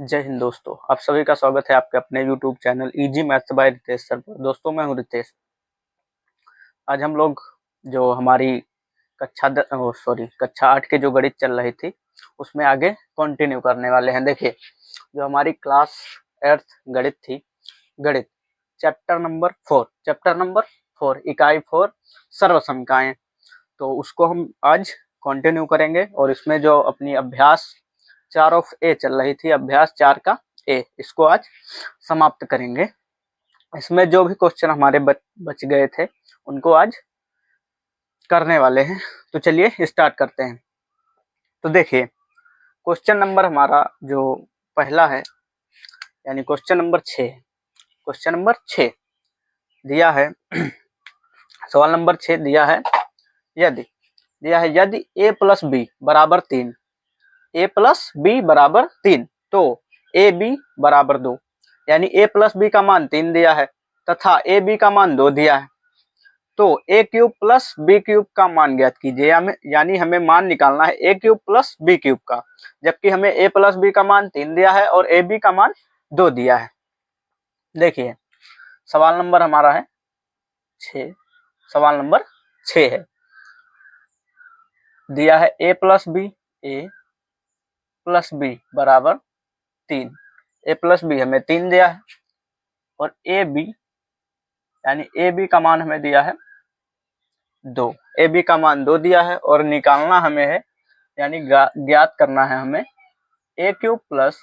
जय हिंद दोस्तों, आप सभी का स्वागत है आपके अपने YouTube channel easy maths by Ritesh sir पर। दोस्तों मैं हूं रितेश। आज हम लोग जो हमारी कक्षा 8 के जो गणित चल रही थी उसमें आगे कंटिन्यू करने वाले हैं। देखिए, जो हमारी क्लास 8 गणित थी, गणित चैप्टर नंबर 4 इकाई 4 सर्वसंख्याएं, तो उसको हम आज कंटिन्यू करेंगे। और इसमें जो अपनी अभ्यास 4 ऑफ ए चल रही थी, अभ्यास 4 का ए, इसको आज समाप्त करेंगे। इसमें जो भी क्वेश्चन हमारे बच गए थे उनको आज करने वाले हैं। तो चलिए स्टार्ट करते हैं। तो देखिए, क्वेश्चन नंबर हमारा जो पहला है, यानी क्वेश्चन नंबर 6 दिया है। सवाल नंबर 6 दिया है, यदि a प्लस बी बराबर 3, a प्लस बी बराबर 3 तो ए बी बराबर 2, यानी a प्लस बी का मान 3 दिया है तथा ए बी का मान 2 दिया है। तो a cube plus B cube का मान ज्ञात कीजिए, यानी हमें मान निकालना है a cube plus B cube का, जबकि हमें a प्लस बी का मान 3 दिया है और ए बी का मान 2 दिया है। देखिए, सवाल नंबर हमारा है 6। सवाल नंबर 6 है, दिया है a प्लस बी बराबर 3। a प्लस बी हमें 3 दिया है और ए बी, यानी ए बी का मान हमें दिया है 2। ए बी का मान 2 दिया है और निकालना हमें है, यानी ज्ञात करना है हमें ए क्यूब प्लस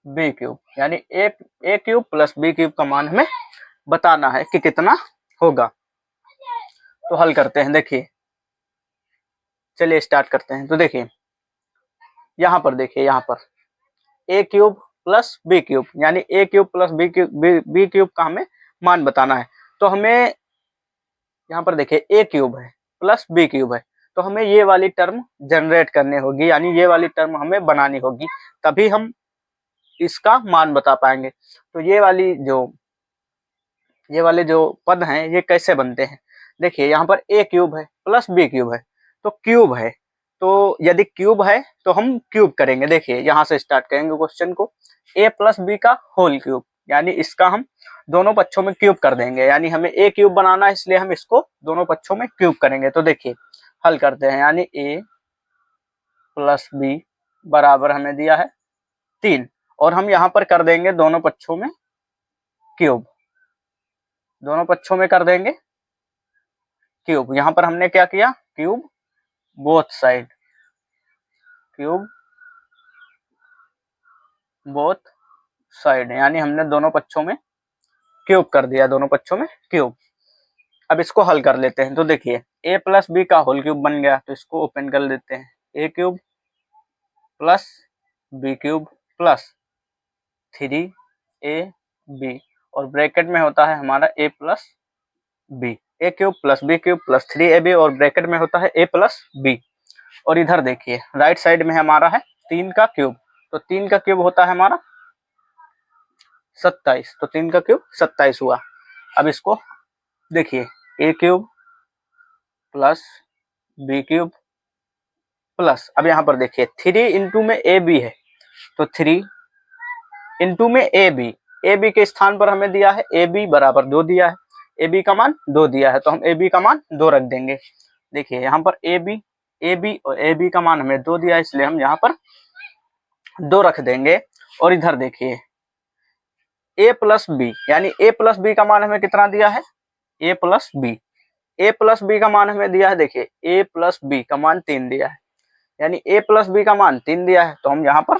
बी क्यूब, यानी ए क्यूब प्लस बी क्यूब का मान हमें बताना है कि कितना होगा। तो हल करते हैं। देखिए, चलिए स्टार्ट करते हैं। तो देखिए, यहाँ पर देखिए, यहाँ पर ए क्यूब प्लस बी क्यूब, यानी ए क्यूब प्लस बी क्यूब का हमें मान बताना है। तो हमें यहाँ पर देखिए ए क्यूब है प्लस बी क्यूब है, तो हमें ये वाली टर्म जनरेट करनी होगी, यानी ये वाली टर्म हमें बनानी होगी, तभी हम इसका मान बता पाएंगे। तो ये वाले जो पद हैं ये कैसे बनते हैं। देखिए, यहाँ पर ए क्यूब है प्लस बी क्यूब है, तो क्यूब है, तो यदि क्यूब है तो हम क्यूब करेंगे। देखिए, यहाँ से स्टार्ट करेंगे क्वेश्चन को, ए प्लस बी का होल क्यूब, यानी इसका हम दोनों पक्षों में क्यूब कर देंगे, यानी हमें ए क्यूब बनाना है, इसलिए हम इसको दोनों पक्षों में क्यूब करेंगे। तो देखिए हल करते हैं, यानी ए प्लस बी बराबर हमें दिया है 3 और हम यहाँ पर कर देंगे दोनों पक्षों में क्यूब, दोनों पक्षों में कर देंगे क्यूब। यहाँ पर हमने क्या किया, cube both side, cube both side, यानी हमने दोनों पक्षों में क्यूब कर दिया, दोनों पक्षों में क्यूब। अब इसको हल कर लेते हैं। तो देखिए, a प्लस बी का होल क्यूब बन गया, तो इसको ओपन कर लेते हैं, a cube plus B cube plus 3ab, और ब्रैकेट में होता है हमारा a plus B, A cube plus B cube plus 3ab, और ब्रैकेट में होता है a प्लस बी। और इधर देखिए राइट साइड में हमारा है 3 का क्यूब, तो 3 का क्यूब होता है हमारा 27, तो 3 का क्यूब 27 हुआ। अब इसको देखिए, a cube plus B cube plus, अब यहाँ पर देखिए 3 इंटू में ए बी है, तो 3 इंटू में ए बी के स्थान पर हमें दिया है ए बी बराबर 2 दिया है, ए बी का मान 2 दिया है, तो हम ए बी का मान 2 रख देंगे। देखिए यहाँ पर ए बी और ए बी का मान हमें 2 दिया है, इसलिए हम यहाँ पर 2 रख देंगे। और इधर देखिए ए प्लस बी, यानी ए प्लस बी का मान हमें कितना दिया है, ए प्लस बी का मान हमें दिया है, देखिए ए प्लस बी का मान 3 दिया है, यानी ए प्लस बी का मान 3 दिया है, तो हम यहाँ पर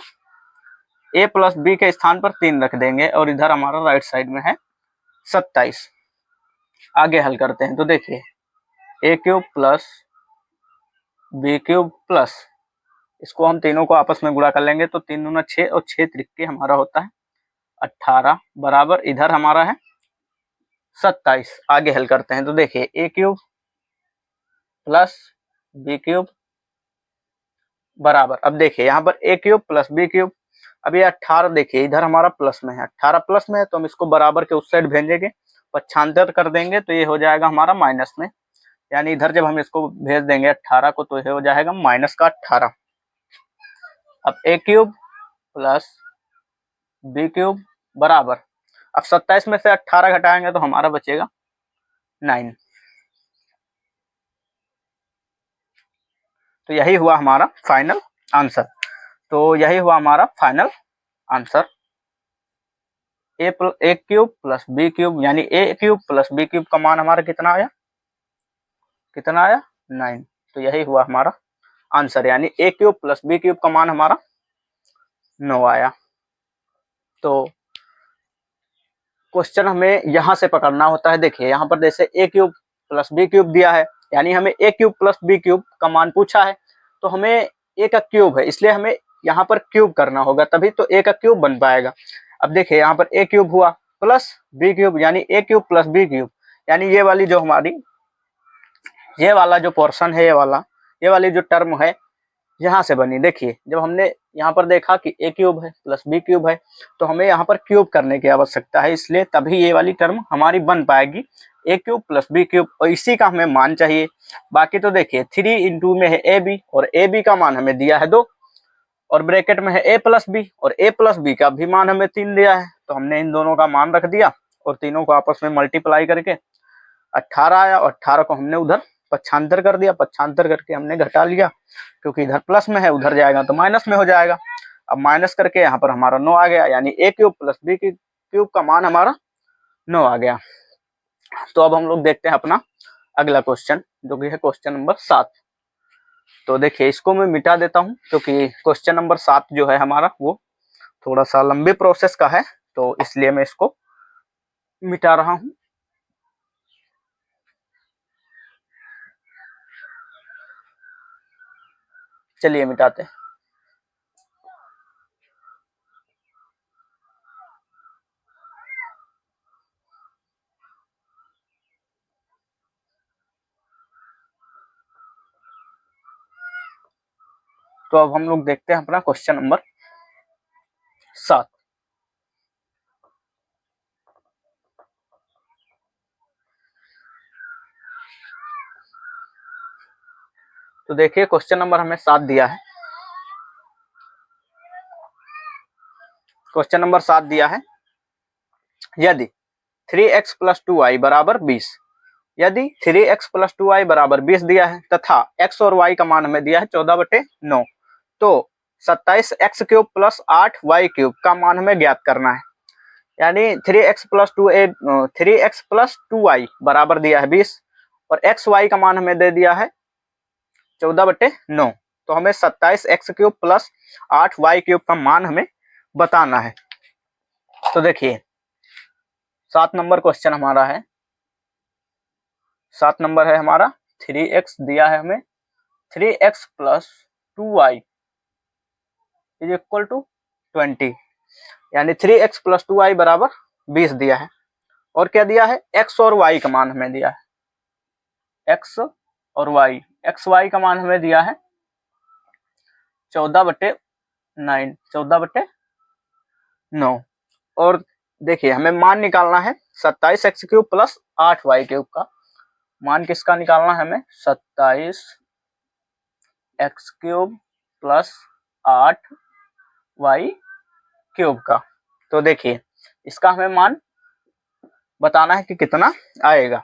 ए प्लस बी के स्थान पर 3 रख देंगे। और इधर हमारा राइट साइड में है 27। आगे हल करते हैं। तो देखिए, a cube plus B cube plus, इसको हम तीनों को आपस में गुणा कर लेंगे, तो 3 दूना 6 और 6 त्रिके हमारा होता है 18 बराबर, इधर हमारा है 27। आगे हल करते हैं। तो देखिए, a cube plus B cube बराबर, अब देखिए यहाँ पर ए क्यूब प्लस बी क्यूब, अब ये 18 देखिए इधर हमारा प्लस में है, 18 प्लस में है, तो हम इसको बराबर के उस साइड भेजेंगे, पक्षांतर कर देंगे, तो ये हो जाएगा हमारा माइनस में, यानी इधर जब हम इसको भेज देंगे 18 को, तो ये हो जाएगा माइनस का 18। अब ए क्यूब प्लस बी क्यूब बराबर, अब 27 में से 18 घटाएंगे तो हमारा बचेगा 9। तो यही हुआ हमारा फाइनल आंसर। तो यही हुआ हमारा फाइनल आंसर, ए क्यूब प्लस बी क्यूब, यानी ए क्यूब प्लस बी क्यूब का मान हमारा कितना आया, 9। तो यही हुआ हमारा आंसर, यानी ए क्यूब प्लस बी क्यूब का मान हमारा 9 आया। तो क्वेश्चन हमें यहाँ से पकड़ना होता है। देखिए यहाँ पर जैसे ए क्यूब प्लस बी क्यूब दिया है, यानी हमें ए क्यूब प्लस बी क्यूब का मान पूछा है, तो हमें ए का क्यूब है, इसलिए हमें यहाँ पर क्यूब करना होगा, तभी तो ए का क्यूब बन पाएगा। अब देखिए यहाँ पर ए क्यूब हुआ प्लस बी क्यूब, यानी ए क्यूब प्लस बी क्यूब, यानी ये वाली जो हमारी ये वाला जो पोर्शन है, ये वाली जो टर्म है यहाँ से बनी। देखिए जब हमने यहाँ पर देखा कि ए क्यूब है प्लस बी क्यूब है, तो हमें यहाँ पर क्यूब करने की आवश्यकता है, इसलिए तभी ये वाली टर्म हमारी बन पाएगी, ए क्यूब प्लस बी क्यूब, और इसी का हमें मान चाहिए। बाकी तो देखिए 3 इंटू में है ए बी, और ए बी का मान हमें दिया है 2, और ब्रैकेट में है ए प्लस बी, और ए प्लस बी का भी मान हमें 3 दिया है। तो हमने इन दोनों का मान रख दिया और तीनों को आपस में मल्टीप्लाई करके 18 आया, और 18 को हमने उधर पक्षांतर कर दिया, पक्षांतर करके हमने घटा लिया, क्योंकि इधर प्लस में है उधर जाएगा तो माइनस में हो जाएगा। अब माइनस करके यहाँ पर हमारा 9 आ गया, यानी ए क्यूब प्लस बी क्यूब का मान हमारा 9 आ गया। तो अब हम लोग देखते हैं अपना अगला क्वेश्चन, जो कि है क्वेश्चन नंबर 7। तो देखिए इसको मैं मिटा देता हूँ, क्योंकि क्वेश्चन नंबर 7 जो है हमारा वो थोड़ा सा लंबी प्रोसेस का है, तो इसलिए मैं इसको मिटा रहा हूँ। चलिए मिटाते हैं। तो अब हम लोग देखते हैं अपना क्वेश्चन नंबर 7। तो देखिए क्वेश्चन नंबर हमें 7 दिया है। क्वेश्चन नंबर 7 दिया है, यदि 3x प्लस 2y बराबर 20, यदि 3x प्लस 2y बराबर 20 दिया है तथा x और y का मान हमें दिया है 14/9, तो 27x cube plus 8y cube का मान हमें ज्ञात करना है। यानी 3x प्लस 2y बराबर दिया है 20, और xy का मान हमें दे दिया है 14/9, तो हमें 27x cube plus 8y cube का मान हमें बताना है। तो देखिए 7 नंबर क्वेश्चन हमारा है, 7 नंबर है हमारा, 3x दिया है हमें, 3x plus 2y is equal to 20, यानी 3x प्लस 2y बराबर 20 दिया है, और क्या दिया है, x और y का मान हमें दिया है, x और y, xy का मान हमें दिया है 14/9, और देखिए हमें मान निकालना है 27x cube plus 8y cube का। मान किसका निकालना है हमें, 27x cube plus 8y cube का। तो देखिए इसका हमें मान बताना है कि कितना आएगा।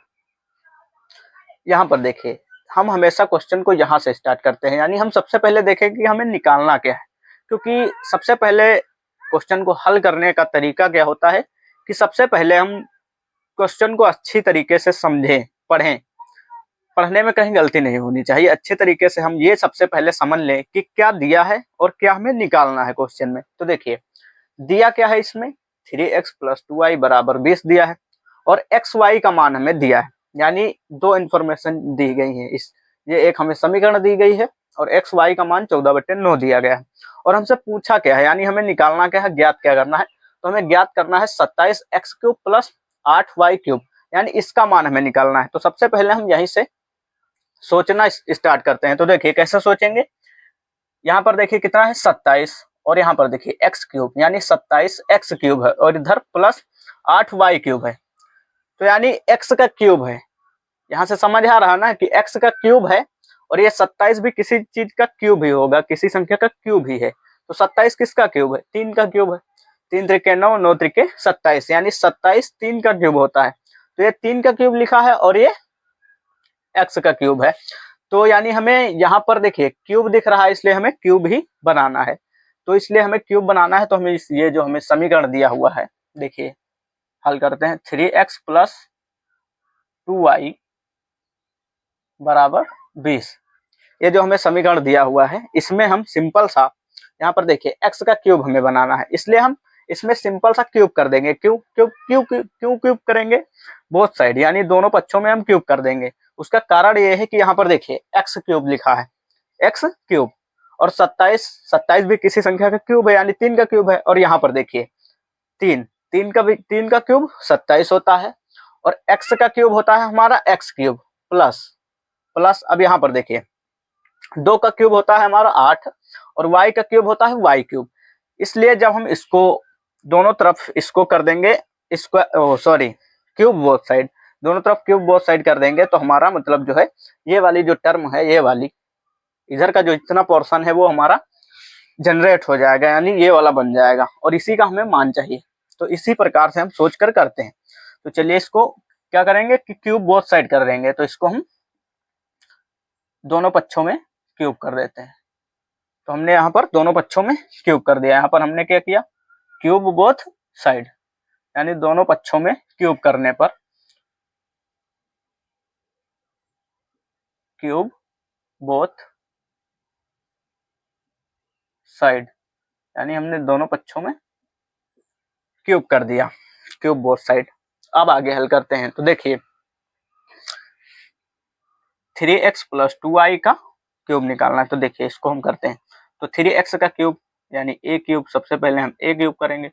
यहाँ पर देखिए हम हमेशा क्वेश्चन को यहाँ से स्टार्ट करते हैं, यानी हम सबसे पहले देखें कि हमें निकालना क्या है, क्योंकि सबसे पहले क्वेश्चन को हल करने का तरीका क्या होता है कि सबसे पहले हम क्वेश्चन को अच्छी तरीके से समझें, पढ़ें। पढ़ने में कहीं गलती नहीं होनी चाहिए, अच्छे तरीके से हम ये सबसे पहले समझ लें कि क्या दिया है और क्या हमें निकालना है क्वेश्चन में। तो देखिए दिया क्या है इसमें, 3x प्लस 2y बराबर 20 दिया है, और xy का मान हमें दिया है, यानी 2 इंफॉर्मेशन दी गई है। ये एक हमें समीकरण दी गई है, और xy का मान 14/9 दिया गया है, और हमसे पूछा क्या है, यानी हमें निकालना क्या है, ज्ञात क्या करना है। तो हमें ज्ञात करना है 27x cube plus 8y cube, यानी इसका मान हमें निकालना है। तो सबसे पहले हम यहीं से सोचना स्टार्ट करते हैं। तो देखिए कैसे सोचेंगे, यहाँ पर देखिए कितना है 27, और यहाँ पर देखिए x क्यूब, यानी 27x क्यूब है, और इधर प्लस 8y क्यूब है, तो यानी x का क्यूब है। यहाँ से समझ आ रहा ना कि x का क्यूब है, और ये 27 भी किसी चीज का क्यूब ही होगा, किसी संख्या का क्यूब ही है। तो तो 27 किसका क्यूब है? 3 का क्यूब है। 3 त्रिके 9, 9 त्रिके 27, यानी 27 3 का क्यूब होता है। तो ये 3 का क्यूब लिखा है और ये x का क्यूब है। तो यानी हमें यहाँ पर देखिए क्यूब दिख रहा है, इसलिए हमें क्यूब ही बनाना है। तो इसलिए हमें क्यूब बनाना है, तो हमें ये जो हमें समीकरण दिया हुआ है, देखिए हल करते हैं। 3x प्लस 2y बराबर 20, ये जो हमें समीकरण दिया हुआ है, इसमें हम सिंपल सा यहाँ पर देखिए x का क्यूब हमें बनाना है, इसलिए हम इसमें सिंपल सा क्यूब कर देंगे। क्यों क्यूब क्यों क्यों क्यूब करेंगे? बोथ साइड यानी दोनों पक्षों में हम क्यूब कर देंगे। उसका कारण ये है कि यहाँ पर देखिए x क्यूब लिखा है, x क्यूब, और 27 भी किसी संख्या का क्यूब है, यानी 3 का क्यूब है। और यहाँ पर देखिए 3 का क्यूब 27 होता है, और x का क्यूब होता है हमारा x क्यूब प्लस अब यहाँ पर देखिए 2 का क्यूब होता है हमारा 8, और y का क्यूब होता है y क्यूब। इसलिए जब हम इसको दोनों तरफ इसको कर देंगे, इसको सॉरी क्यूब बोथ साइड, दोनों तरफ क्यूब बोथ साइड कर देंगे, तो हमारा मतलब जो है ये वाली जो टर्म है, ये वाली इधर का जो इतना पोर्शन है वो हमारा जनरेट हो जाएगा, यानी ये वाला बन जाएगा, और इसी का हमें मान चाहिए। तो इसी प्रकार से हम सोच कर करते हैं। तो चलिए इसको क्या करेंगे कि क्यूब बोथ साइड कर देंगे, तो इसको हम दोनों पक्षों में क्यूब कर देते हैं। तो हमने यहाँ पर दोनों पक्षों में क्यूब कर दिया। यहाँ पर हमने क्या किया? क्यूब बोथ साइड, यानी दोनों पक्षों में क्यूब करने पर क्यूब बोथ साइड, यानी हमने दोनों पक्षों में क्यूब कर दिया, क्यूब बोथ साइड। अब आगे हल करते हैं। तो देखिए 3x प्लस 2y का क्यूब निकालना है। तो देखिए इसको हम करते हैं। तो 3x का क्यूब यानी a क्यूब, सबसे पहले हम a क्यूब करेंगे,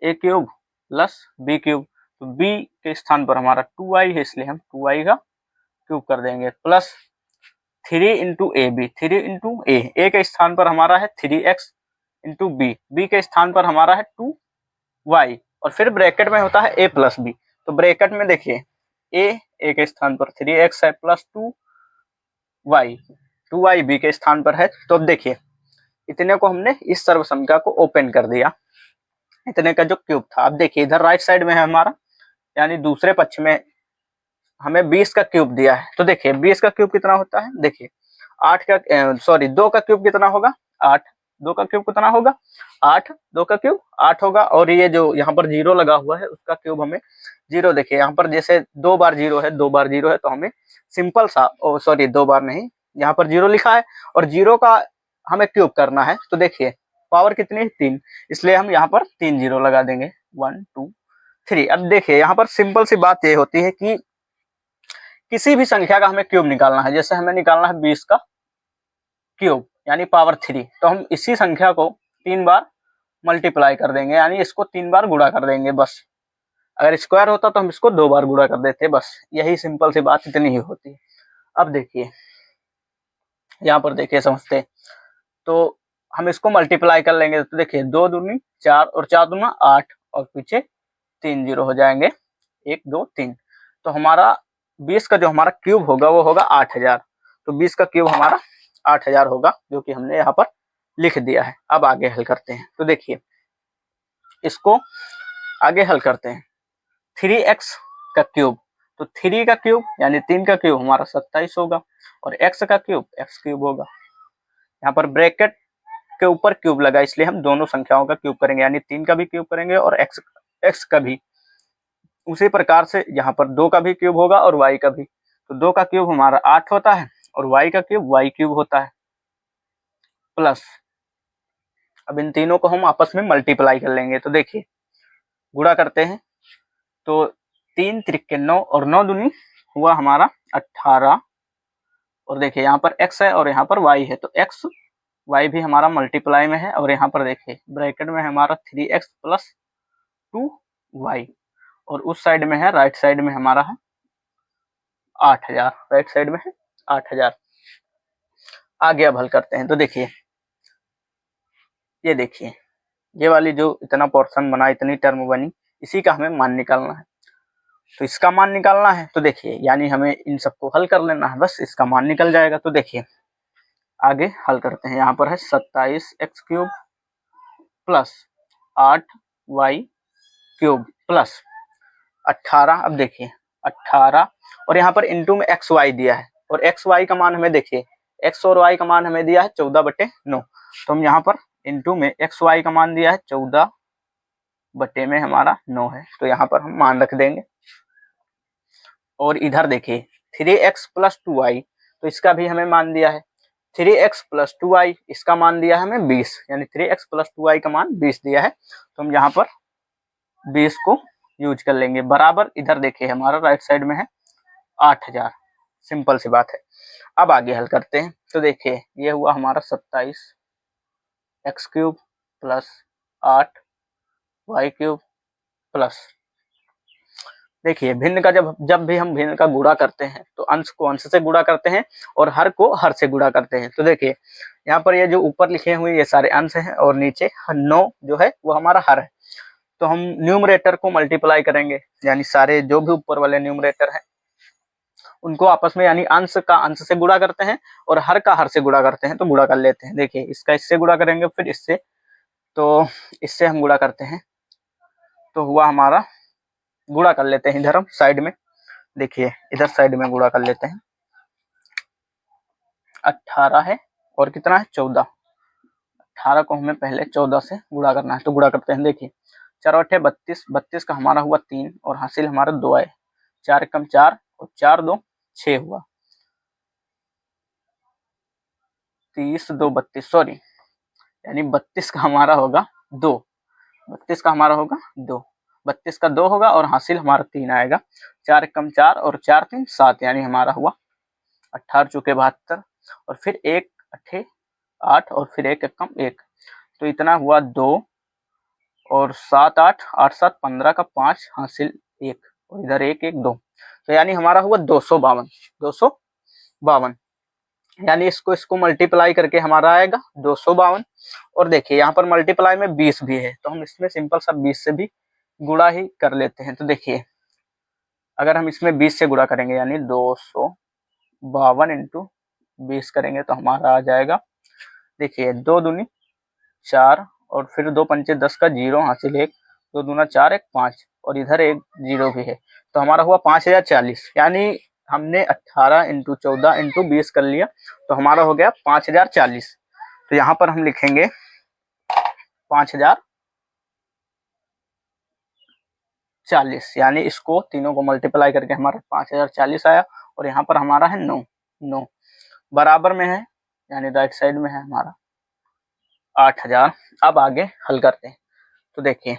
a cube plus b cube. तो b के स्थान पर हमारा 2y है, इसलिए हम 2y का क्यूब कर देंगे, plus 3 into a b, 3 into a के स्थान पर हमारा है 3x इंटू बी के स्थान पर हमारा है 2y, और फिर ब्रैकेट में होता है a प्लस बी। तो ब्रैकेट में देखिए a के स्थान पर 3x है प्लस 2y b के स्थान पर है। तो अब देखिए इतने को हमने इस सर्व संख्या को ओपन कर दिया, इतने का जो क्यूब था। अब देखिए इधर राइट साइड में है हमारा, यानी दूसरे पक्ष में हमें 20 का क्यूब दिया है। तो देखिए 20 का क्यूब कितना होता है? देखिए 2 का क्यूब कितना होगा? 8। 2 का क्यूब कितना होगा? 8। 2 का क्यूब 8 होगा, और ये जो यहाँ पर 0 लगा हुआ है उसका क्यूब हमें 0, देखिए यहाँ पर जैसे 2 बार 0 है, 2 बार 0 है, तो हमें सिंपल सा 2 बार नहीं, यहाँ पर 0 लिखा है और 0 का हमें क्यूब करना है। तो देखिए पावर कितनी है? 3, इसलिए हम यहाँ पर 3 0 लगा देंगे, 1 2 3। अब देखिए यहाँ पर सिंपल सी बात ये होती है कि किसी भी संख्या का हमें क्यूब निकालना है, जैसे हमें निकालना है 20 का क्यूब यानी पावर 3, तो हम इसी संख्या को 3 बार मल्टीप्लाई कर देंगे, यानी इसको 3 बार गुणा कर देंगे बस। अगर स्क्वायर होता तो हम इसको 2 बार गुणा कर देते, बस यही सिंपल सी बात इतनी ही होती है। अब देखिए यहाँ पर देखिए समझते, तो हम इसको मल्टीप्लाई कर लेंगे। तो देखिए 2 दूनी 4 और 4 दूना 8, और पीछे 3 0 हो जाएंगे, 1 2 3। तो हमारा 20 का जो हमारा क्यूब होगा वो होगा 8000। तो 20 का क्यूब हमारा 8000 होगा, जो कि हमने यहाँ पर लिख दिया है। अब आगे हल करते हैं। तो देखिए इसको आगे हल करते हैं। 3x का क्यूब, तो 3 का क्यूब यानी 3 का क्यूब हमारा 27 होगा, और x का क्यूब x क्यूब होगा। यहाँ पर ब्रैकेट के ऊपर क्यूब लगा, इसलिए हम दोनों संख्याओं का क्यूब करेंगे, यानी 3 का भी क्यूब करेंगे और x का भी। उसी प्रकार से यहाँ पर 2 का भी क्यूब होगा और y का भी। तो 2 का क्यूब हमारा 8 होता है, और y का क्यूब y क्यूब होता है, प्लस अब इन तीनों को हम आपस में मल्टीप्लाई कर लेंगे। तो देखिए गुणा करते हैं, तो 3 त्रिके 9, और 9 दूनी हुआ हमारा 18, और देखिए यहाँ पर x है और यहाँ पर y है, तो x y भी हमारा मल्टीप्लाई में है, और यहाँ पर देखिए ब्रैकेट में हमारा 3x प्लस 2y, और उस साइड में है राइट साइड में हमारा है 8000, राइट साइड में है 8000। आगे अब हल करते हैं। तो देखिए ये देखिए ये वाली जो इतना पोर्शन बना, इतनी टर्म बनी, इसी का हमें मान निकालना है। तो इसका मान निकालना है, तो देखिए यानी हमें इन सबको हल कर लेना है, बस इसका मान निकल जाएगा। तो देखिए आगे हल करते हैं। यहाँ पर है 27x cube plus 8y³ plus 18। अब देखिए 18 और यहाँ पर इंटू में एक्स वाई दिया है, और एक्स वाई का मान हमें देखिए एक्स और वाई का मान हमें दिया है 14/9। तो हम यहाँ पर इंटू में एक्स वाई का मान दिया है 14/में हमारा 9 है, तो यहाँ पर हम मान रख देंगे। और इधर देखिए 3x + 2y, तो इसका भी हमें मान दिया है 3x + 2y, इसका मान दिया है हमें 20, यानी 3x + 2y का मान 20 दिया है। तो हम यहाँ पर 20 को यूज कर लेंगे, बराबर इधर देखिए हमारा राइट साइड में है 8000। सिंपल सी बात है। अब आगे हल करते हैं। तो देखिए ये हुआ हमारा 27x³ प्लस 8y³ प्लस, देखिए भिन्न का जब भी हम भिन्न का गुणा करते हैं तो अंश को अंश से गुणा करते हैं और हर को हर से गुणा करते हैं। तो देखिए यहाँ पर ये जो ऊपर लिखे हुए ये सारे अंश हैं और नीचे 9 जो है वो हमारा हर है। तो हम न्यूमरेटर को मल्टीप्लाई करेंगे, यानी सारे जो भी ऊपर वाले न्यूमरेटर हैं उनको आपस में, यानी अंश का अंश से गुणा करते हैं और हर का हर से गुणा करते हैं। तो गुणा कर लेते हैं। देखिए इसका इससे गुणा करेंगे, फिर इससे, तो इससे हम गुणा करते हैं तो हुआ हमारा, गुणा कर लेते हैं इधर हम साइड में, देखिए इधर साइड में गुणा कर लेते हैं। 18 है और कितना है 14, 18 को हमें पहले 14 से गुणा करना है। तो गुणा करते हैं। देखिए 4 × 8 = 32, 32 का हमारा हुआ 3 और हासिल हमारा 2 है। 4 × 4 और 4 × 2 6 हुआ, 30 × 2 = 32, सॉरी यानी 32 का हमारा होगा 2, 32 का हमारा होगा 2, 32 का 2 होगा और हासिल हमारा 3 आएगा। 4 × 4 और 4 × 3 = 7, यानी हमारा हुआ 18 चुके 72 और फिर 1 8 8 और फिर 1 कम 1, तो इतना हुआ 2 और 7 8 8 7 15 का 5 हासिल 1 और इधर 1 1 2, तो यानी हमारा हुआ 252, 252, यानी इसको मल्टीप्लाई करके हमारा आएगा 252। और देखिए यहाँ पर मल्टीप्लाई में 20 भी है, तो हम इसमें सिंपल सा 20 से भी गुणा ही कर लेते हैं। तो देखिए अगर हम इसमें 20 से गुणा करेंगे यानी 252 × 20 करेंगे तो हमारा आ जाएगा, देखिए 2 दूनी 4 और फिर 2 पंचे 10 का 0 हासिल 1, 2 दूना 4 1 5 और इधर 1 0 भी है, तो हमारा हुआ 5040, यानी हमने 18 × 14 × 20 कर लिया तो हमारा हो गया 5040। तो यहाँ पर हम लिखेंगे 5040, यानी इसको तीनों को मल्टीप्लाई करके हमारा 5040 आया और यहाँ पर हमारा है 9, 9 बराबर में है, यानी राइट साइड में है हमारा 8000। अब आगे हल करते हैं। तो देखिए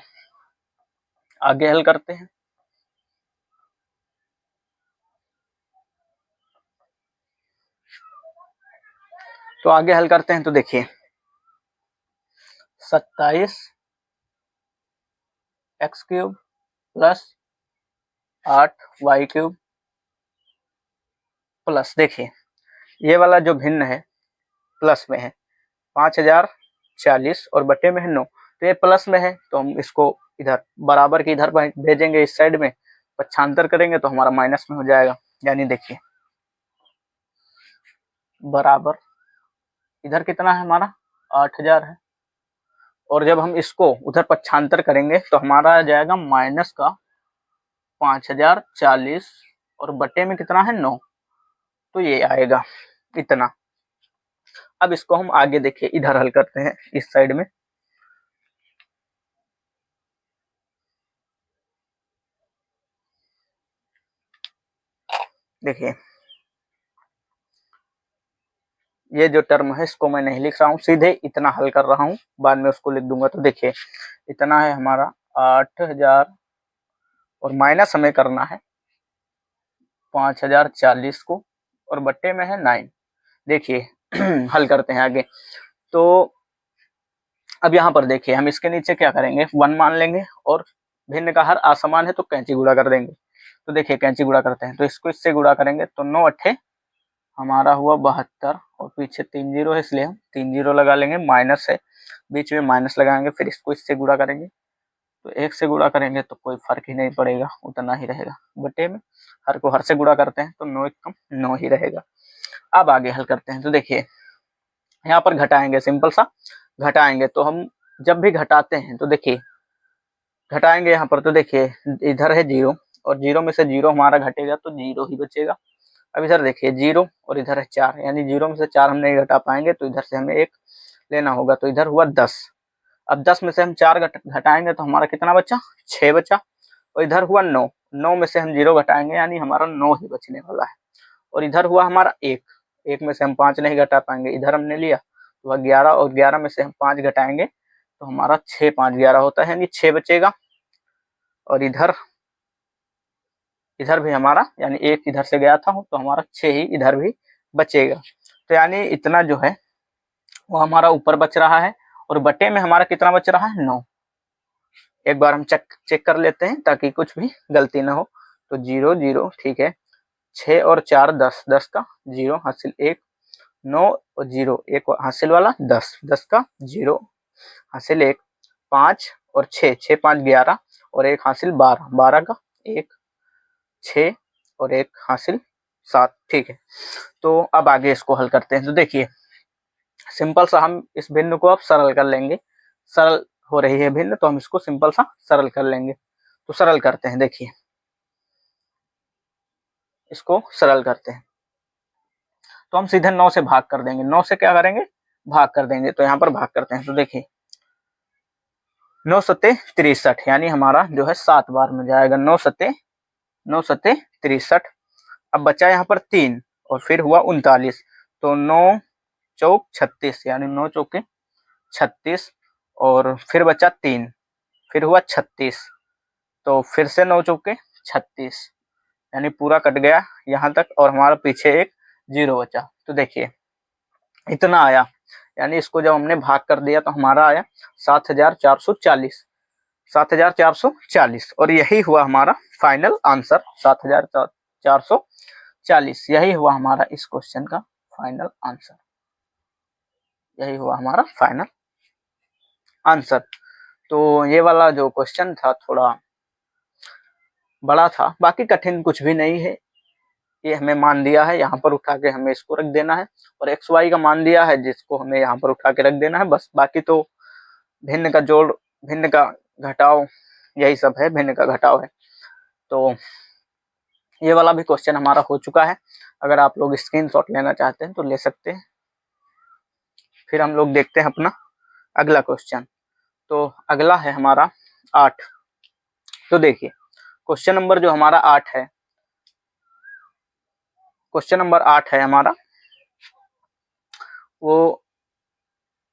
आगे हल करते हैं। तो आगे हल करते हैं। तो देखिए 27x³ प्लस 8y³ प्लस, देखिए ये वाला जो भिन्न है प्लस में है 5040 और बटे में है 9, तो ये प्लस में है तो हम इसको इधर बराबर के इधर भेजेंगे, इस साइड में पक्षांतर करेंगे तो हमारा माइनस में हो जाएगा। यानी देखिए बराबर इधर कितना है हमारा 8000 है, और जब हम इसको उधर पक्षांतर करेंगे तो हमारा आ जाएगा माइनस का 5040 और बटे में कितना है 9, तो ये आएगा इतना। अब इसको हम आगे देखिए इधर हल करते हैं इस साइड में। देखिए ये जो टर्म है इसको मैं नहीं लिख रहा हूँ, सीधे इतना हल कर रहा हूँ, बाद में उसको लिख दूंगा। तो देखिए इतना है हमारा 8000 और माइनस हमें करना है 5040 को और बट्टे में है 9। देखिए हल करते हैं आगे। तो अब यहाँ पर देखिए हम इसके नीचे क्या करेंगे 1 मान लेंगे और भिन्न का हर असमान है तो कैंची गुणा कर देंगे। तो देखिए कैंची गुणा करते हैं तो इसको इससे गुणा करेंगे तो 9 8 हमारा हुआ 72 और पीछे 3 0 है इसलिए हम 3 0 लगा लेंगे, माइनस है बीच में माइनस लगाएंगे, फिर इसको इससे गुणा करेंगे तो 1 से गुणा करेंगे तो कोई फर्क ही नहीं पड़ेगा, उतना ही रहेगा। बटे में हर को हर से गुणा करते हैं तो 9 1 कम 9 ही रहेगा। अब आगे हल करते हैं। तो देखिए यहाँ पर घटाएंगे, सिंपल सा घटाएंगे तो हम जब भी घटाते हैं तो देखिए घटाएंगे यहाँ पर तो देखिए इधर है 0 और 0 में से 0 हमारा घटेगा तो 0 ही बचेगा। अब इधर देखिए 0 और इधर है 4, यानी 0 में से 4 हम नहीं घटा पाएंगे तो इधर से हमें 1 लेना होगा, तो इधर हुआ 10। अब 10 में से हम 4 घटाएंगे तो हमारा कितना बचा, 6 बचा। और इधर हुआ 9, 9 में से हम 0 घटाएंगे यानी हमारा 9 ही बचने वाला है। और इधर हुआ हमारा 1, 1 में से हम 5 नहीं घटा पाएंगे, इधर हमने लिया तो वह 11, और 11 में से हम 5 घटाएंगे तो हमारा 6 5 11 होता है, यानी 6 बचेगा। और इधर भी हमारा यानी 1 इधर से गया था तो हमारा 6 ही इधर भी बचेगा। तो यानी इतना जो है वो हमारा ऊपर बच रहा है, और बटे में हमारा कितना बच रहा है, 9। एक बार हम चेक कर लेते हैं ताकि कुछ भी गलती ना हो। तो 0 0 ठीक है, 6 और 4 10, 10 का 0 हासिल 1, 9 और 0 1 हासिल वाला 10, 10 का 0 हासिल 1, 5 और 6, 6 5 11 और 1 हासिल 12, 12 का 1, 6 और 1 हासिल 7। ठीक है, तो अब आगे इसको हल करते हैं। तो देखिए सिंपल सा हम इस भिन्न को अब सरल कर लेंगे, सरल हो रही है भिन्न तो हम इसको सिंपल सा सरल कर लेंगे। तो सरल करते हैं, देखिए इसको सरल करते हैं तो हम सीधे 9 से भाग कर देंगे। 9 से क्या करेंगे, भाग कर देंगे। तो यहाँ पर भाग करते हैं तो देखिए 9 सत्ते 63, यानी हमारा जो है 7 बार में जाएगा। 9 सत्ते 63। अब बचा यहाँ पर 3 और फिर हुआ 39, तो 9 चौक 36, यानी 9 चौके 36 और फिर बचा 3, फिर हुआ 36, तो फिर से 9 चौके 36, यानी पूरा कट गया यहाँ तक और हमारा पीछे एक 0 बचा। तो देखिए इतना आया, यानी इसको जब हमने भाग कर दिया तो हमारा आया 7440, 7440, और यही हुआ हमारा फाइनल आंसर 7440। यही हुआ हमारा इस क्वेश्चन का फाइनल आंसर, यही हुआ हमारा फाइनल आंसर। तो ये वाला जो क्वेश्चन था थोड़ा बड़ा था, बाकी कठिन कुछ भी नहीं है। ये हमें मान दिया है, यहाँ पर उठा के हमें इसको रख देना है, और एक्स वाई का मान दिया है जिसको हमें यहाँ पर उठा के रख देना है बस। बाकी तो भिन्न का जोड़, भिन्न का घटाव, यही सब है, भिन्न का घटाव है। तो ये वाला भी क्वेश्चन हमारा हो चुका है। अगर आप लोग स्क्रीनशॉट लेना चाहते हैं तो ले सकते हैं। फिर हम लोग देखते हैं अपना अगला क्वेश्चन। तो अगला है हमारा 8। तो देखिए क्वेश्चन नंबर जो हमारा 8 है, क्वेश्चन नंबर 8 है हमारा, वो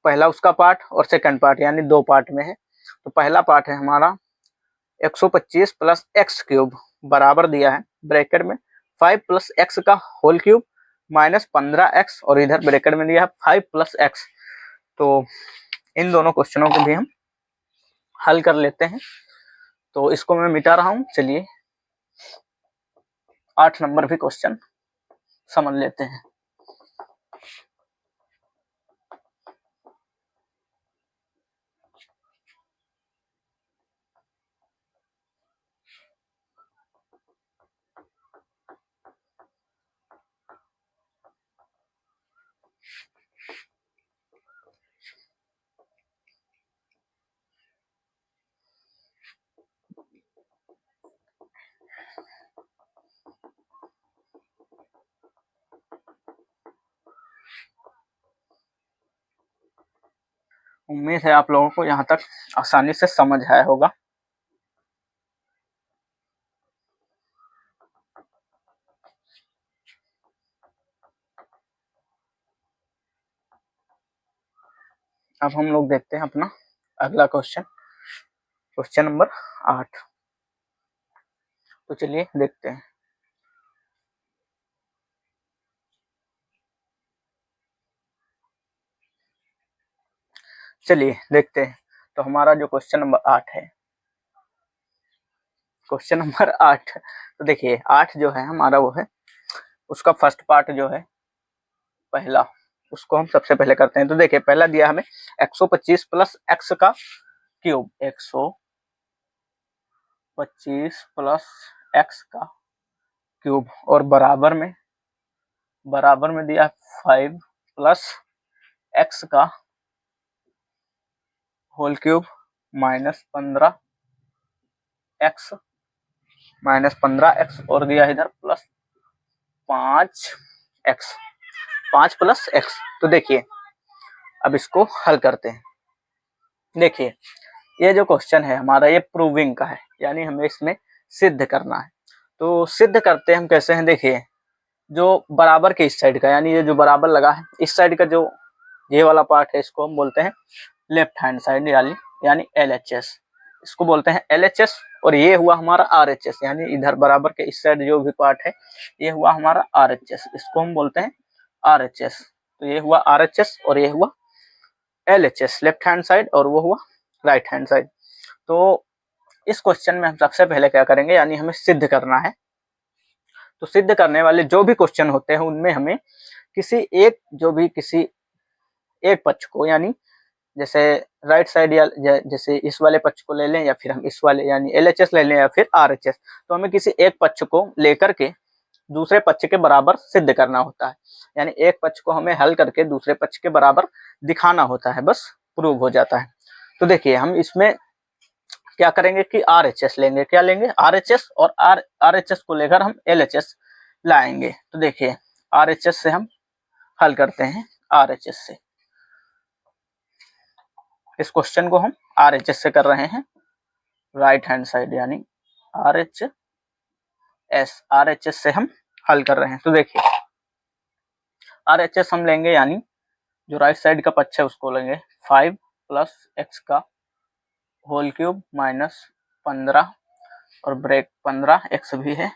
पहला उसका पार्ट और सेकंड पार्ट यानी 2 पार्ट में है। तो पहला पार्ट है हमारा 125 प्लस एक्स क्यूब बराबर दिया है ब्रैकेट में 5 प्लस एक्स का होल क्यूब माइनस 15x, और इधर ब्रैकेट में दिया है 5 प्लस एक्स। तो इन दोनों क्वेश्चनों को भी हम हल कर लेते हैं। तो इसको मैं मिटा रहा हूं, चलिए 8 नंबर भी क्वेश्चन समझ लेते हैं। उम्मीद है आप लोगों को यहाँ तक आसानी से समझ आया होगा। अब हम लोग देखते हैं अपना अगला क्वेश्चन, क्वेश्चन नंबर 8। तो चलिए देखते हैं। चलिए देखते हैं। तो हमारा जो क्वेश्चन नंबर 8 है, क्वेश्चन नंबर 8, तो देखिए 8 जो है हमारा वो है, उसका फर्स्ट पार्ट जो है पहला, उसको हम सबसे पहले करते हैं। तो देखिए पहला दिया हमें 125 प्लस एक्स का क्यूब, 125 प्लस एक्स का क्यूब, और बराबर में दिया 5 प्लस एक्स का होल क्यूब माइनस 15x और दिया इधर प्लस 5x, 5 प्लस x। तो देखिए अब इसको हल करते हैं। देखिए ये जो क्वेश्चन है हमारा ये प्रूविंग का है, यानी हमें इसमें सिद्ध करना है। तो सिद्ध करते हम कैसे हैं, देखिए जो बराबर के इस साइड का, यानी ये जो बराबर लगा है इस साइड का जो ये वाला पार्ट है इसको हम बोलते हैं लेफ्ट हैंड साइड, यानी LHS, इसको बोलते हैं LHS। और ये हुआ हमारा RHS, यानी इधर बराबर के इस साइड जो भी पार्ट है ये हुआ हमारा RHS, इसको हम बोलते हैं RHS। तो ये हुआ RHS और ये हुआ LHS, लेफ्ट हैंड साइड, और वो हुआ राइट हैंड साइड। तो इस क्वेश्चन में हम सबसे पहले क्या करेंगे, यानी हमें सिद्ध करना है। तो सिद्ध करने वाले जो भी क्वेश्चन होते हैं उनमें हमें किसी एक पक्ष को, यानी जैसे राइट साइड या जैसे इस वाले पक्ष को ले लें, या फिर हम इस वाले यानी LHS ले लें, या फिर RHS, तो हमें किसी एक पक्ष को लेकर के दूसरे पक्ष के बराबर सिद्ध करना होता है। यानी एक पक्ष को हमें हल करके दूसरे पक्ष के बराबर दिखाना होता है, बस प्रूव हो जाता है। तो देखिए हम इसमें क्या करेंगे कि RHS लेंगे, क्या लेंगे RHS, और RHS को लेकर हम LHS लाएंगे। तो देखिए RHS से हम हल करते हैं, RHS से इस क्वेश्चन को हम RHS से कर रहे हैं, राइट हैंड साइड यानी RHS से हम हल कर रहे हैं। तो देखिए RHS हम लेंगे, यानी जो राइट साइड का पक्ष है उसको लेंगे 5 प्लस x का होल क्यूब माइनस 15 और ब्रेक 15x भी है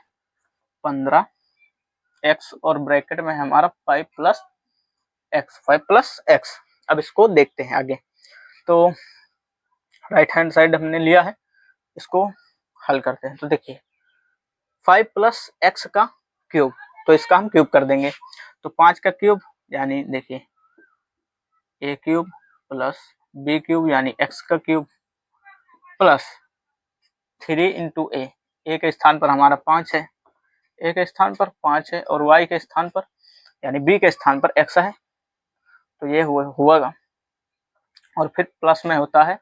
15x और ब्रैकेट में हमारा 5 प्लस x। अब इसको देखते हैं आगे। तो राइट हैंड साइड हमने लिया है, इसको हल करते हैं। तो देखिए 5 प्लस x का क्यूब, तो इसका हम क्यूब कर देंगे। तो 5 का क्यूब यानी देखिए a cube plus b cube यानी x का क्यूब प्लस 3 इंटू a के स्थान पर हमारा 5 है, a के स्थान पर 5 है, और y के स्थान पर यानी b के स्थान पर x है। तो ये हुआ और फिर प्लस में होता है,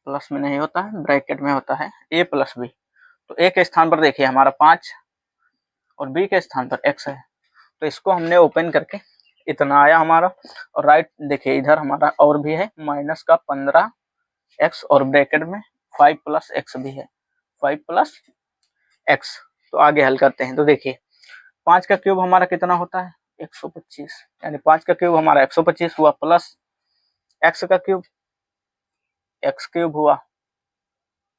प्लस में नहीं होता है, ब्रैकेट में होता है a प्लस b। तो a के स्थान पर देखिए हमारा 5 और b के स्थान पर x है। तो इसको हमने ओपन करके इतना आया हमारा, और राइट देखिए इधर हमारा और भी है माइनस का 15x और ब्रैकेट में 5 प्लस x भी है 5 प्लस x। तो आगे हल करते हैं। तो देखिए 5 का क्यूब हमारा कितना होता है 125, यानी 5 का क्यूब हमारा 125 हुआ, प्लस x का क्यूब x क्यूब हुआ,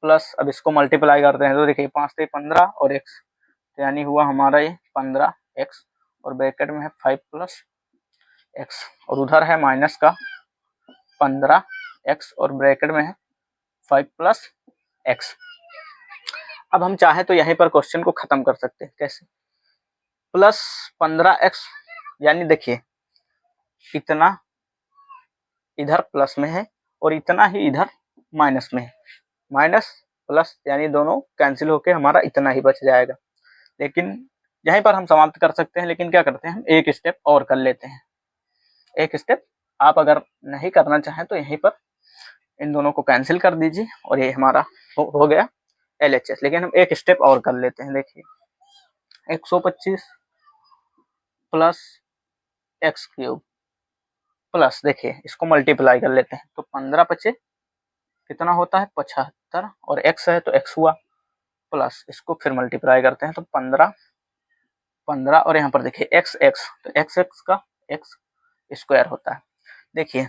प्लस अब इसको मल्टीप्लाई करते हैं। तो देखिए 5 से 15 और x, तो यानी हुआ हमारा ये 15x और ब्रैकेट में है 5 प्लस x, और उधर है माइनस का 15x और ब्रैकेट में है 5 प्लस x। अब हम चाहें तो यहीं पर क्वेश्चन को खत्म कर सकते हैं, कैसे, प्लस 15x, यानी देखिए इतना इधर प्लस में है और इतना ही इधर माइनस में है, माइनस प्लस यानी दोनों कैंसिल होके हमारा इतना ही बच जाएगा। लेकिन यहीं पर हम समाप्त कर सकते हैं, लेकिन क्या करते हैं हम एक स्टेप और कर लेते हैं। एक स्टेप आप अगर नहीं करना चाहें तो यहीं पर इन दोनों को कैंसिल कर दीजिए और ये हमारा हो गया LHS। लेकिन हम एक स्टेप और कर लेते हैं। देखिए 125 प्लस x क्यूब प्लस, देखिए इसको मल्टीप्लाई कर लेते हैं। तो 15 पचे कितना होता है 75, और x है तो x हुआ, प्लस इसको फिर मल्टीप्लाई करते हैं तो 15 और यहाँ पर देखिए x तो x का x स्क्वायर होता है। देखिए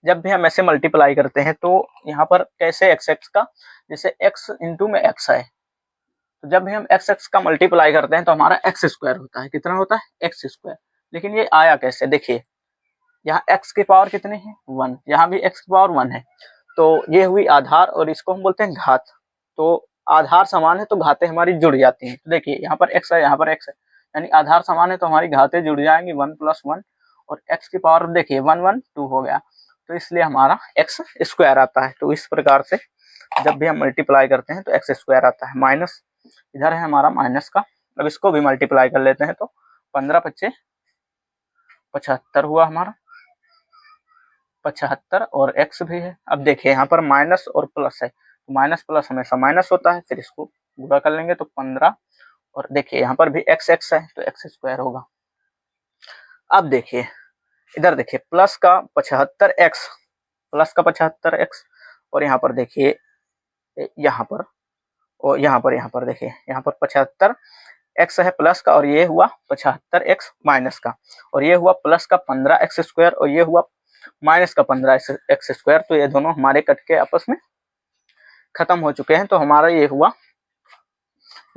जब भी हम ऐसे मल्टीप्लाई करते हैं तो यहाँ पर कैसे x का, जैसे x इंटू में x है, तो जब भी हम x का मल्टीप्लाई करते हैं तो हमारा x स्क्वायर होता है, कितना होता है x स्क्वायर। लेकिन ये आया कैसे, देखिए यहाँ x की पावर कितनी है 1, यहाँ भी x की पावर 1 है। तो ये हुई आधार और इसको हम बोलते हैं घात। तो आधार समान है तो घातें हमारी जुड़ जाती हैं। तो देखिए यहाँ पर x है, यहाँ पर x है, यानी आधार समान है तो हमारी घातें जुड़ जाएंगी 1 प्लस 1, और x की पावर देखिए 1 1 2 हो गया, तो इसलिए हमारा x स्क्वायर आता है। तो इस प्रकार से जब भी हम मल्टीप्लाई करते हैं तो x स्क्वायर आता है। माइनस इधर है हमारा माइनस का, अब इसको भी मल्टीप्लाई कर लेते हैं तो 15 पच्चे 75 हुआ हमारा, 75 और x भी है। अब देखिए यहाँ पर माइनस और प्लस है, तो माइनस प्लस हमेशा माइनस होता है, फिर इसको पूरा कर लेंगे तो 15, और देखिए यहाँ पर भी x x है तो x स्क्वायर होगा। अब देखिए इधर देखिए प्लस का 75x, प्लस का 75x, और यहाँ पर देखिए यहाँ पर, और यहाँ पर देखिए यहाँ पर 75x है प्लस का, और ये हुआ 75x माइनस का, और ये हुआ प्लस का 15x स्क्वायर, और ये हुआ माइनस का 15x स्क्वायर। तो ये दोनों हमारे कट के आपस में खत्म हो चुके हैं। तो हमारा ये हुआ,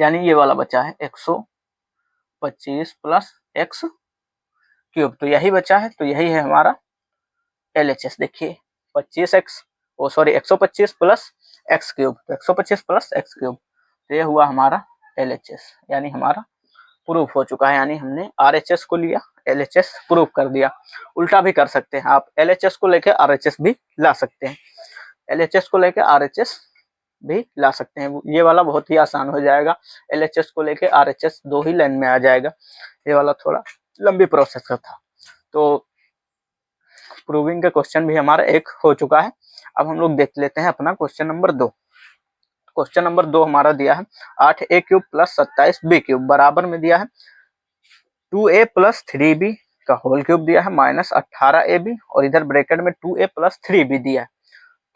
यानी ये वाला बचा है 125 प्लस x क्यूब, तो यही बचा है। तो यही है हमारा LHS। देखिए 25x, ओ सॉरी 125 प्लस x क्यूब, तो 125 प्लस x क्यूब, तो ये हुआ हमारा LHS, यानी हमारा प्रूफ हो चुका है। यानी हमने RHS को लिया, LHS प्रूफ कर दिया। उल्टा भी कर सकते हैं आप, LHS को लेके RHS भी ला सकते हैं, LHS को लेके RHS भी ला सकते हैं। ये वाला बहुत ही आसान हो जाएगा, LHS को लेके RHS 2 ही लाइन में आ जाएगा। ये वाला थोड़ा लंबी प्रोसेस का था। तो प्रूविंग का क्वेश्चन भी हमारा एक हो चुका है। अब हम लोग देख लेते हैं अपना क्वेश्चन नंबर 2। क्वेश्चन नंबर 2 हमारा दिया है 8a cube plus 27b cube बराबर में दिया है 2a प्लस 3b का होल क्यूब दिया है माइनस 18ab, और इधर ब्रैकेट में 2a प्लस 3b दिया है।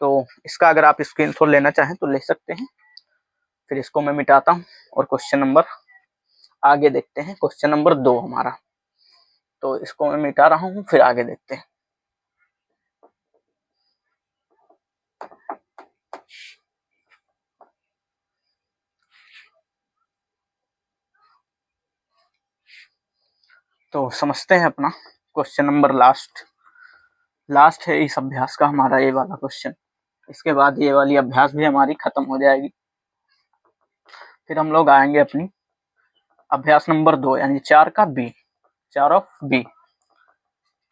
तो इसका अगर आप स्क्रीनशॉट लेना चाहें तो ले सकते हैं। फिर इसको मैं मिटाता हूँ और क्वेश्चन नंबर आगे देखते हैं। क्वेश्चन नंबर 2 हमारा, तो इसको मैं मिटा रहा हूँ, फिर आगे देखते हैं। तो समझते हैं अपना क्वेश्चन नंबर लास्ट है इस अभ्यास का हमारा ये वाला क्वेश्चन। इसके बाद ये वाली अभ्यास भी हमारी खत्म हो जाएगी। फिर हम लोग आएंगे अपनी अभ्यास नंबर 2, यानी 4 का बी, 4 ऑफ बी।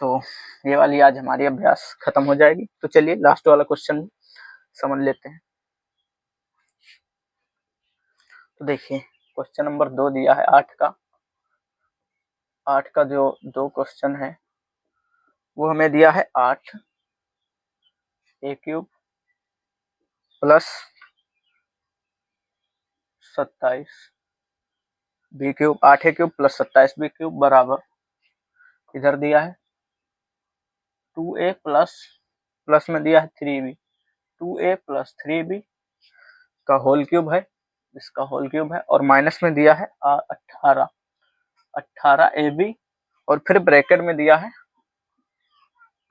तो ये वाली आज हमारी अभ्यास खत्म हो जाएगी। तो चलिए लास्ट वाला क्वेश्चन समझ लेते हैं। तो देखिए क्वेश्चन नंबर 2 दिया है 8 का जो 2 क्वेश्चन है वो हमें दिया है 8 ए क्यूब प्लस 27 बी क्यूब, 8 ए क्यूब प्लस 27 बी क्यूब बराबर, इधर दिया है 2a प्लस में दिया है 3b, 2a प्लस 3b का होल क्यूब है, इसका होल क्यूब है, और माइनस में दिया है 18ab, और फिर ब्रैकेट में दिया है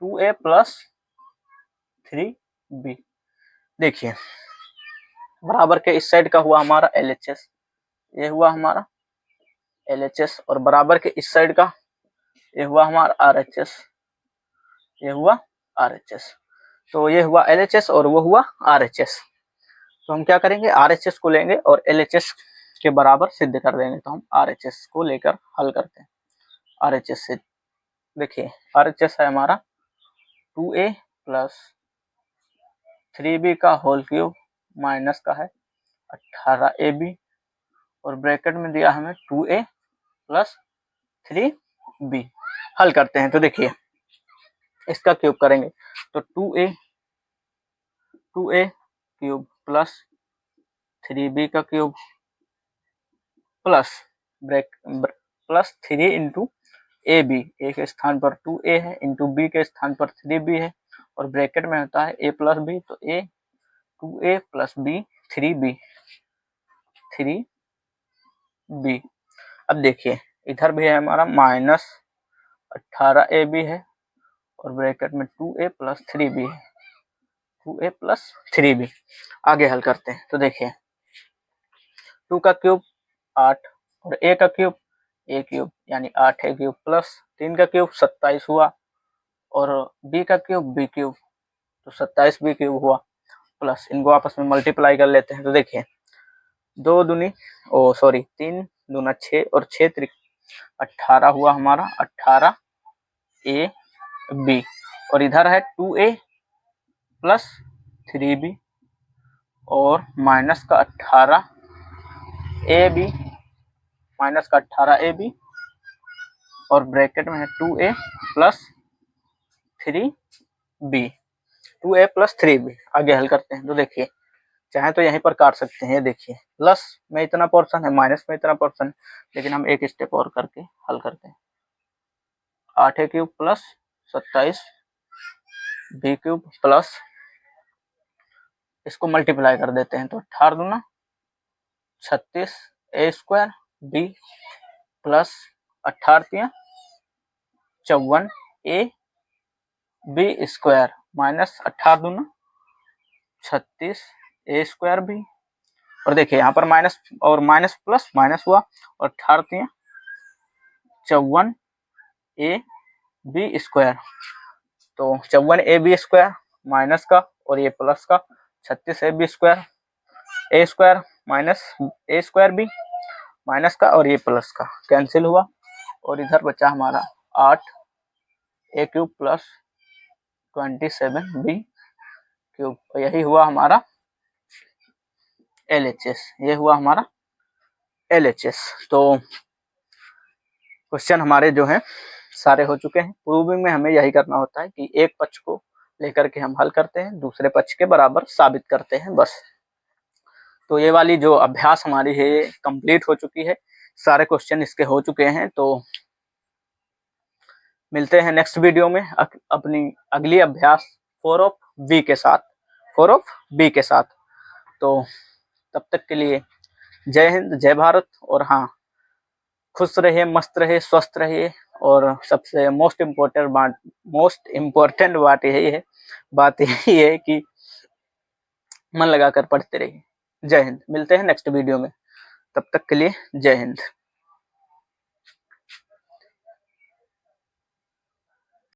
2a प्लस 3b। देखिए बराबर के इस साइड का हुआ हमारा LHS, ये हुआ हमारा LHS, और बराबर के इस साइड का ये हुआ हमारा RHS, ये हुआ RHS। तो ये हुआ LHS और वो हुआ RHS। तो हम क्या करेंगे, RHS को लेंगे और LHS के बराबर सिद्ध कर देंगे। तो हम RHS को लेकर हल करते हैं। RHS से देखिए RHS है हमारा 2a प्लस 3b का होल क्यूब माइनस का है 18ab, और ब्रैकेट में दिया हमें 2a प्लस 3b। हल करते हैं। तो देखिए इसका क्यूब करेंगे तो 2a क्यूब प्लस 3b का cube plus plus 3 into a b, a के स्थान पर 2a है, इंटू बी के स्थान पर 3b है, और ब्रैकेट में होता है a प्लस बी, तो a 2a plus b 3b। अब देखिए इधर भी है हमारा माइनस 18ab है, और ब्रैकेट में 2a प्लस 3b है, 2a प्लस 3b। आगे हल करते हैं। तो देखिए 2 का क्यूब 8, और a का क्यूब a क्यूब, यानी 8a क्यूब प्लस 3 का क्यूब 27 हुआ, और b का क्यूब b क्यूब, तो 27b क्यूब हुआ, प्लस इनको आपस में मल्टीप्लाई कर लेते हैं। तो देखिए 3 दूना 6 और 6 त्रिक 18 हुआ हमारा 18ab, और इधर है 2a प्लस 3b और माइनस का 18ab, और ब्रैकेट में है 2a plus 3b। B, 2a plus 3b। आगे हल करते हैं तो देखिए, चाहे तो यहीं पर काट सकते हैं। ये देखिए, प्लस में इतना पोर्शन है, माइनस में इतना पोर्शन है, लेकिन हम एक स्टेप और करके हल करते हैं। 8a cube plus 27 b cube plus, इसको मल्टीप्लाई कर देते हैं तो 18 दूना 36 a square b plus 18 54 a b square minus 18 दूना 36 a स्क्वायर b। और देखिए यहाँ पर माइनस और माइनस प्लस माइनस हुआ, और 18 54 a b स्क्वायर, तो 54 a b स्क्वायर माइनस का और ये प्लस का 36 a b square, a square minus a square b minus का और ये प्लस का कैंसिल हुआ, और इधर बचा हमारा 8 a cube plus 27 b cube. यही हुआ हमारा LHS, ये हुआ हमारा LHS। तो क्वेश्चन हमारे जो हैं सारे हो चुके हैं। प्रूविंग में हमें यही करना होता है कि एक पक्ष को लेकर के हम हल करते हैं, दूसरे पक्ष के बराबर साबित करते हैं, बस। तो ये वाली जो अभ्यास हमारी है ये कंप्लीट हो चुकी है, सारे क्वेश्चन इसके हो चुके हैं। तो मिलते हैं नेक्स्ट वीडियो में अपनी अगली अभ्यास 4 ऑफ बी के साथ। तो तब तक के लिए जय हिंद, जय भारत। और हाँ, खुश रहिए, मस्त रहिए, स्वस्थ रहिए, और सबसे मोस्ट इम्पोर्टेंट बात यही है कि मन लगाकर पढ़ते रहिए। जय हिंद। मिलते हैं नेक्स्ट वीडियो में, तब तक के लिए जय हिंद।